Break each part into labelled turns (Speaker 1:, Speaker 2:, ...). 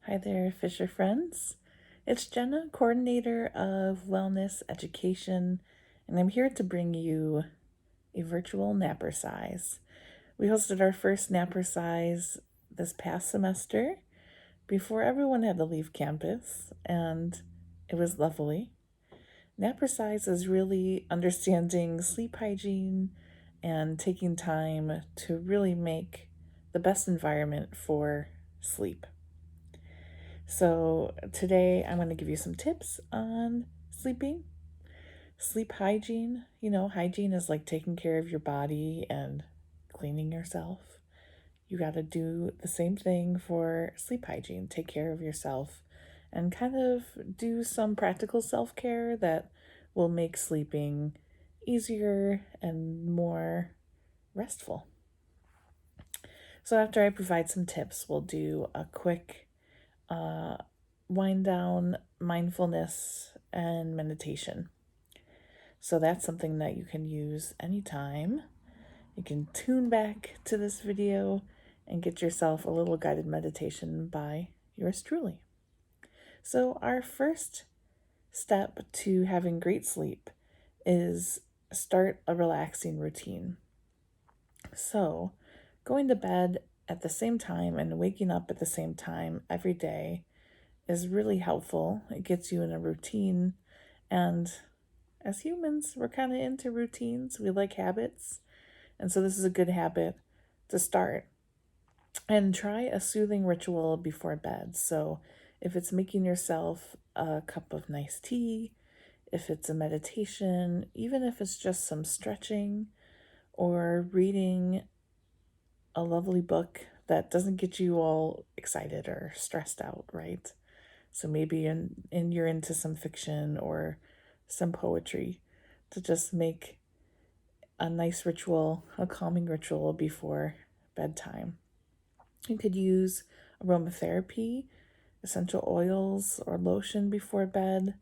Speaker 1: Hi there, Fisher friends. It's Jenna, coordinator of wellness education, and I'm here to bring you a virtual Napercise. We hosted our first Napercise this past semester before everyone had to leave campus, and it was lovely. Napercise is really understanding sleep hygiene and taking time to really make the best environment for sleep. So, today I'm going to give you some tips on sleeping, sleep hygiene. Hygiene is like taking care of your body and cleaning yourself. You got to do the same thing for sleep hygiene. Take care of yourself and kind of do some practical self care that will make sleeping easier and more restful. So, after I provide some tips, we'll do a quick wind down, mindfulness, and meditation. So that's something that you can use anytime. You can tune back to this video and get yourself a little guided meditation by yours truly. So, our first step to having great sleep is start a relaxing routine. So, going to bed at the same time and waking up at the same time every day is really helpful. It gets you in a routine, and as humans, we're kind of into routines. We like habits, and so this is a good habit to start. And try a soothing ritual before bed. So if it's making yourself a cup of nice tea, if it's a meditation, even if it's just some stretching or reading a lovely book that doesn't get you all excited or stressed out, right? So maybe you're into some fiction or some poetry to just make a nice ritual, a calming ritual before bedtime. You could use aromatherapy, essential oils, or lotion before bed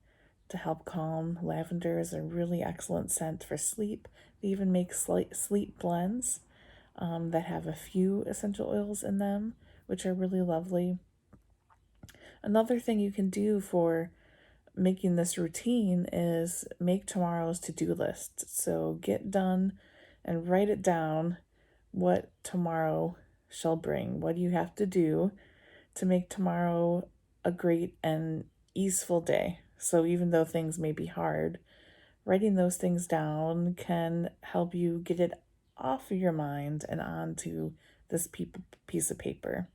Speaker 1: to help calm. Lavender is a really excellent scent for sleep. They even make sleep blends that have a few essential oils in them, which are really lovely. Another thing you can do for making this routine is make tomorrow's to-do list. So get done and write it down what tomorrow shall bring. What do you have to do to make tomorrow a great and easeful day? So even though things may be hard, writing those things down can help you get it off of your mind and onto this piece of paper.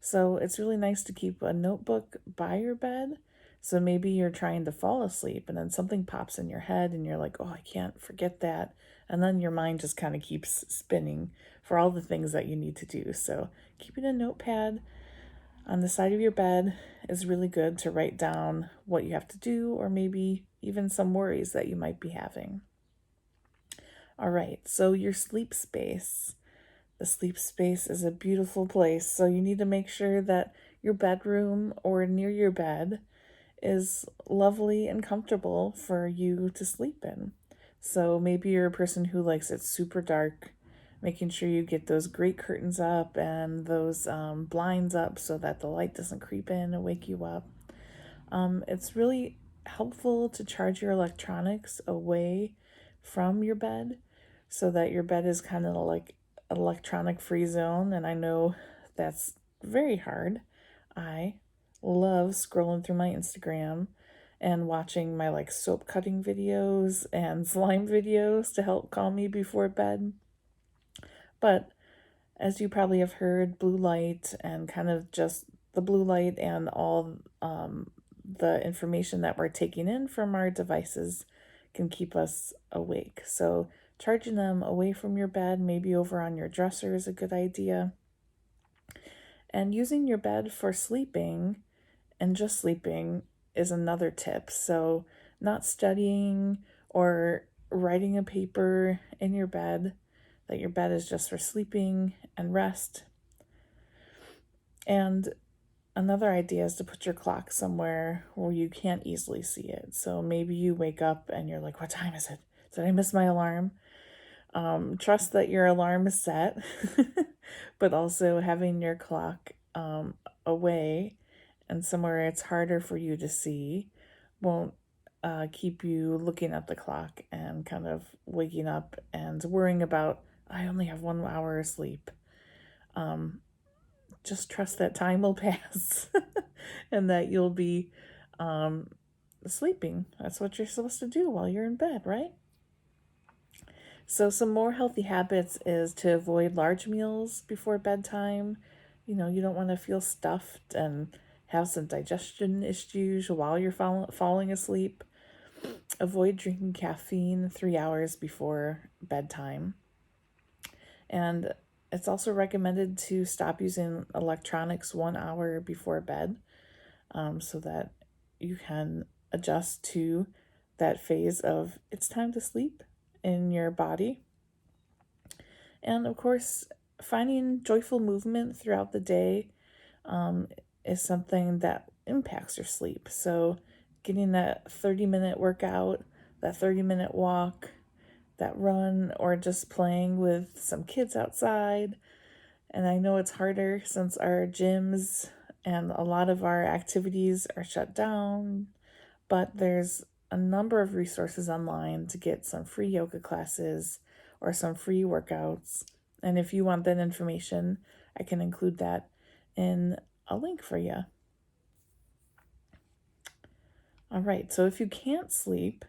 Speaker 1: So it's really nice to keep a notebook by your bed. So maybe you're trying to fall asleep and then something pops in your head and you're like, oh, I can't forget that. And then your mind just kind of keeps spinning for all the things that you need to do. So keeping a notepad on the side of your bed is really good to write down what you have to do or maybe even some worries that you might be having. All right, so your sleep space. The sleep space is a beautiful place, so you need to make sure that your bedroom or near your bed is lovely and comfortable for you to sleep in. So maybe you're a person who likes it super dark, making sure you get those great curtains up and those blinds up so that the light doesn't creep in and wake you up. It's really helpful to charge your electronics away from your bed so that your bed is kind of like an electronic free zone. And I know that's very hard. I love scrolling through my Instagram and watching my like soap cutting videos and slime videos to help calm me before bed. But as you probably have heard, blue light and kind of just the blue light and all the information that we're taking in from our devices can keep us awake. So charging them away from your bed, maybe over on your dresser, is a good idea. And using your bed for sleeping and just sleeping is another tip. So not studying or writing a paper in your bed, that your bed is just for sleeping and rest. And another idea is to put your clock somewhere where you can't easily see it. So maybe you wake up and you're like, what time is it? Did I miss my alarm? Trust that your alarm is set, but also having your clock away and somewhere it's harder for you to see won't keep you looking at the clock and kind of waking up and worrying about, I only have 1 hour of sleep. Just trust that time will pass and that you'll be um, sleeping. That's what you're supposed to do while you're in bed, right? So, some more healthy habits is to avoid large meals before bedtime. You don't want to feel stuffed and have some digestion issues while you're falling asleep. Avoid drinking caffeine 3 hours before bedtime. And it's also recommended to stop using electronics 1 hour before bed, so that you can adjust to that phase of it's time to sleep in your body. And of course, finding joyful movement throughout the day um, is something that impacts your sleep. So, getting that 30-minute workout, that 30-minute walk, that run, or just playing with some kids outside. And I know it's harder since our gyms and a lot of our activities are shut down, but there's a number of resources online to get some free yoga classes or some free workouts. And if you want that information, I can include that in a link for you. All right, so if you can't sleep,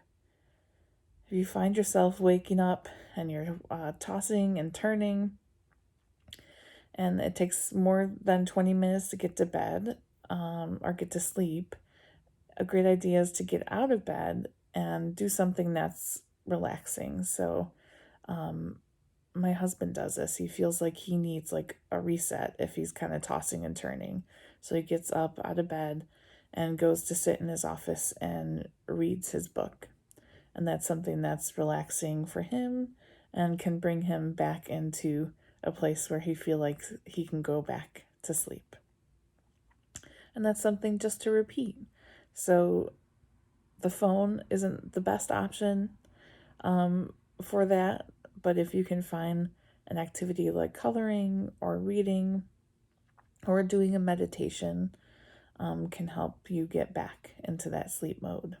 Speaker 1: if you find yourself waking up and you're tossing and turning, and it takes more than 20 minutes to get to bed or get to sleep, a great idea is to get out of bed and do something that's relaxing. So, my husband does this. He feels like he needs like a reset if he's kind of tossing and turning. So he gets up out of bed and goes to sit in his office and reads his book. And that's something that's relaxing for him and can bring him back into a place where he feels like he can go back to sleep. And that's something just to repeat. So the phone isn't the best option for that, but if you can find an activity like coloring or reading or doing a meditation, can help you get back into that sleep mode.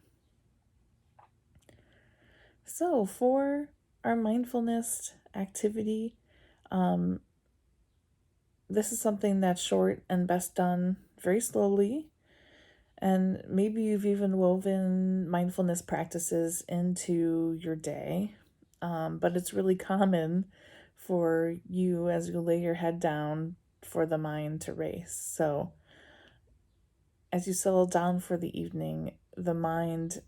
Speaker 1: So for our mindfulness activity, this is something that's short and best done very slowly. And maybe you've even woven mindfulness practices into your day, but it's really common for you as you lay your head down for the mind to race. So, as you settle down for the evening, the mind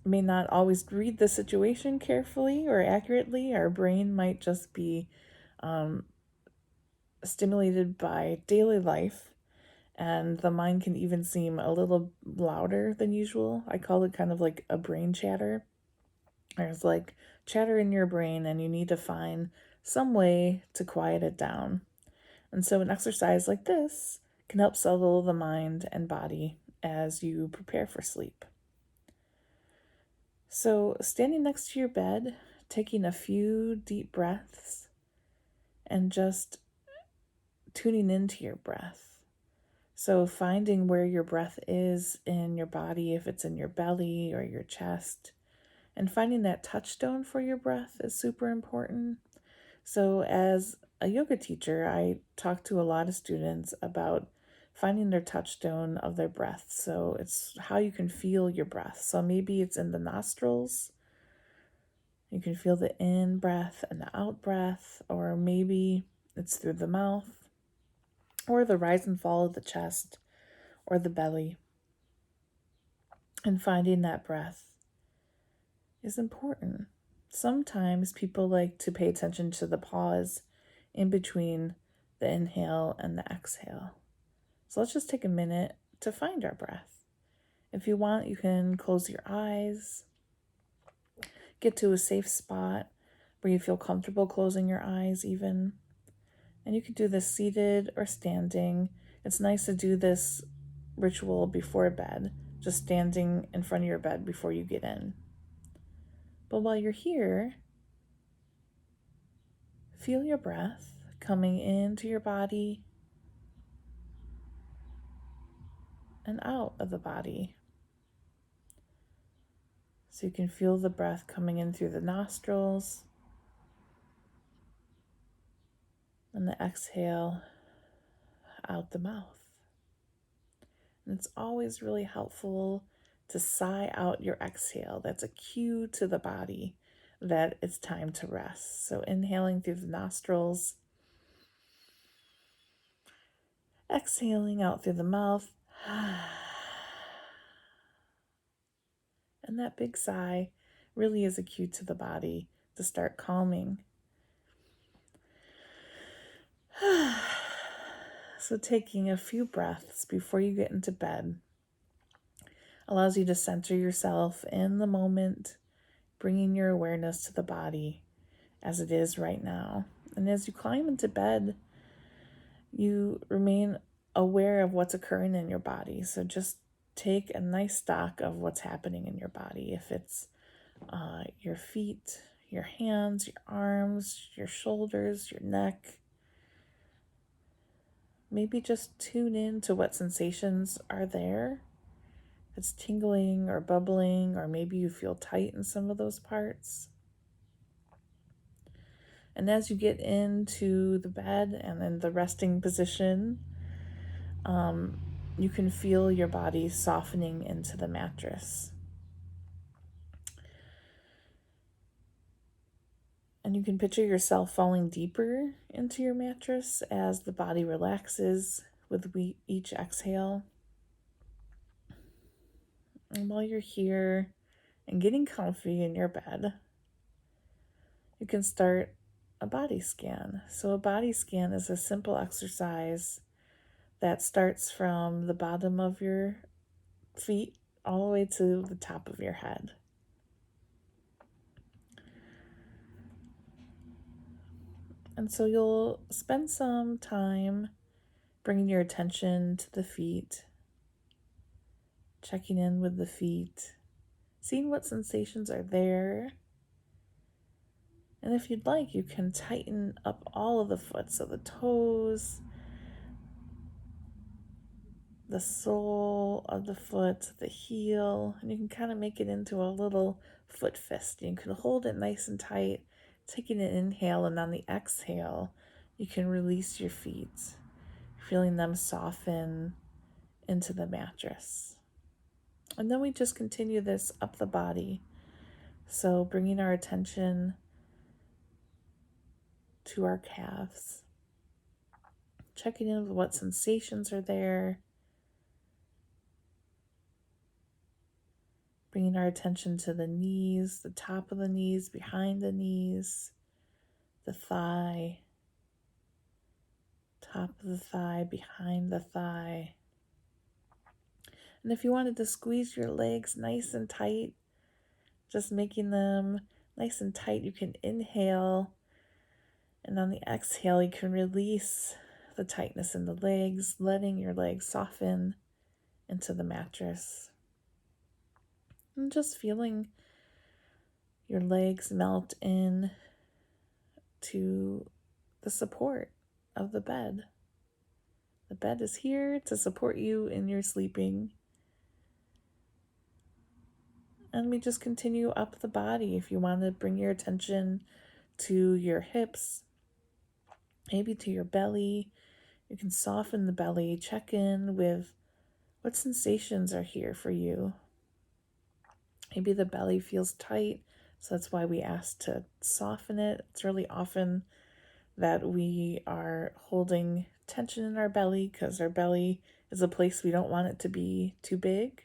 Speaker 1: may not always read the situation carefully or accurately. Our brain might just be stimulated by daily life, and the mind can even seem a little louder than usual. I call it kind of like a brain chatter. There's like chatter in your brain, and you need to find some way to quiet it down. And so, an exercise like this can help settle the mind and body as you prepare for sleep. So, standing next to your bed, taking a few deep breaths, and just tuning into your breath. So, finding where your breath is in your body, if it's in your belly or your chest, and finding that touchstone for your breath is super important. So, as a yoga teacher, I talk to a lot of students about finding their touchstone of their breath. So, it's how you can feel your breath. So, maybe it's in the nostrils. You can feel the in breath and the out breath, or maybe it's through the mouth, or the rise and fall of the chest, or the belly. And finding that breath is important. Sometimes people like to pay attention to the pause in between the inhale and the exhale. So let's just take a minute to find our breath. If you want, you can close your eyes, get to a safe spot where you feel comfortable closing your eyes even. And you can do this seated or standing. It's nice to do this ritual before bed, just standing in front of your bed before you get in. But while you're here, feel your breath coming into your body and out of the body. So you can feel the breath coming in through the nostrils and the exhale out the mouth. And it's always really helpful to sigh out your exhale. That's a cue to the body that it's time to rest. So inhaling through the nostrils, exhaling out through the mouth. And that big sigh really is a cue to the body to start calming. So taking a few breaths before you get into bed allows you to center yourself in the moment, bringing your awareness to the body as it is right now. And as you climb into bed, you remain aware of what's occurring in your body. So just take a nice stock of what's happening in your body. If it's your feet, your hands, your arms, your shoulders, your neck. Maybe just tune in to what sensations are there. It's tingling or bubbling, or maybe you feel tight in some of those parts. And as you get into the bed and in the resting position, you can feel your body softening into the mattress. And you can picture yourself falling deeper into your mattress as the body relaxes with each exhale. And while you're here and getting comfy in your bed, you can start a body scan. So a body scan is a simple exercise that starts from the bottom of your feet all the way to the top of your head. And so you'll spend some time bringing your attention to the feet, checking in with the feet, seeing what sensations are there. And if you'd like, you can tighten up all of the foot, so the toes, the sole of the foot, the heel, and you can kind of make it into a little foot fist. You can hold it nice and tight, taking an inhale, and on the exhale, you can release your feet, feeling them soften into the mattress. And then we just continue this up the body. So bringing our attention to our calves, checking in with what sensations are there, bringing our attention to the knees, the top of the knees, behind the knees, the thigh, top of the thigh, behind the thigh. And if you wanted to squeeze your legs nice and tight, just making them nice and tight, you can inhale, and on the exhale, you can release the tightness in the legs, letting your legs soften into the mattress. And just feeling your legs melt in to the support of the bed. The bed is here to support you in your sleeping. And we just continue up the body. If you want to bring your attention to your hips, maybe to your belly, you can soften the belly, check in with what sensations are here for you. Maybe the belly feels tight, so that's why we ask to soften it. It's really often that we are holding tension in our belly because our belly is a place we don't want it to be too big.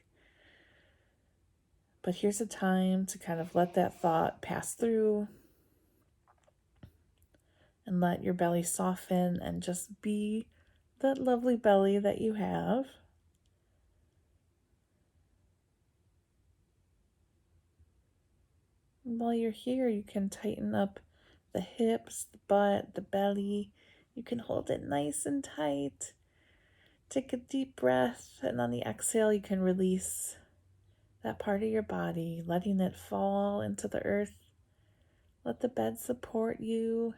Speaker 1: But here's a time to kind of let that thought pass through and let your belly soften and just be that lovely belly that you have. And while you're here, you can tighten up the hips, the butt, the belly. You can hold it nice and tight. Take a deep breath, and on the exhale, you can release that part of your body, letting it fall into the earth. Let the bed support you.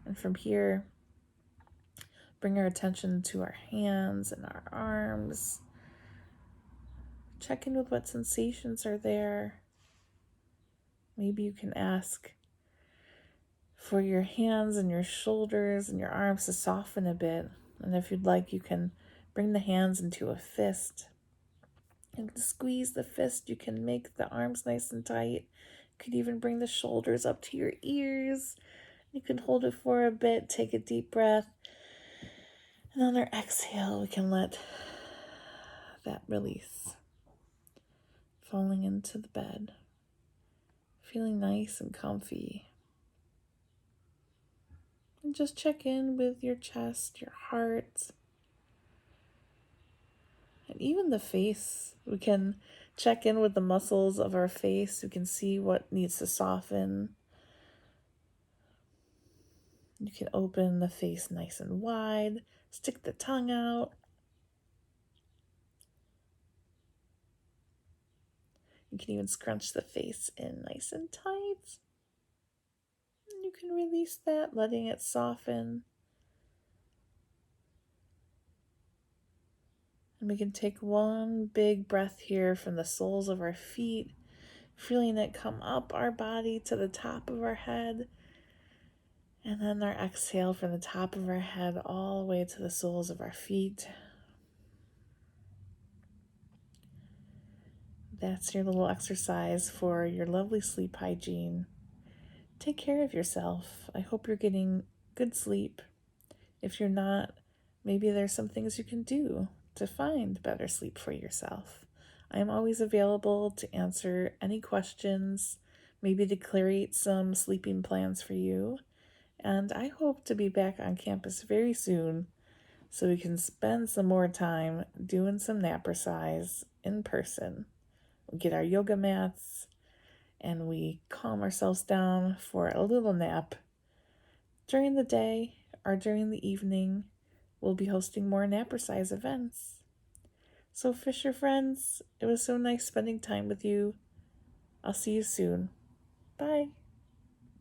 Speaker 1: And from here, bring our attention to our hands and our arms. Check in with what sensations are there. Maybe you can ask for your hands and your shoulders and your arms to soften a bit. And if you'd like, you can bring the hands into a fist. And squeeze the fist. You can make the arms nice and tight. You could even bring the shoulders up to your ears. You can hold it for a bit. Take a deep breath. And on our exhale, we can let that release. Falling into the bed. Feeling nice and comfy. And just check in with your chest, your heart, and even the face. We can check in with the muscles of our face. We can see what needs to soften. You can open the face nice and wide. Stick the tongue out. You can even scrunch the face in nice and tight. And you can release that, letting it soften. And we can take one big breath here from the soles of our feet, feeling it come up our body to the top of our head. And then our exhale from the top of our head all the way to the soles of our feet. That's your little exercise for your lovely sleep hygiene. Take care of yourself. I hope you're getting good sleep. If you're not, maybe there's some things you can do to find better sleep for yourself. I am always available to answer any questions, maybe to create some sleeping plans for you. And I hope to be back on campus very soon so we can spend some more time doing some Napercise in person. We get our yoga mats and we calm ourselves down for a little nap. During the day or during the evening, we'll be hosting more Napercise events. So, Fisher friends, it was so nice spending time with you. I'll see you soon. Bye.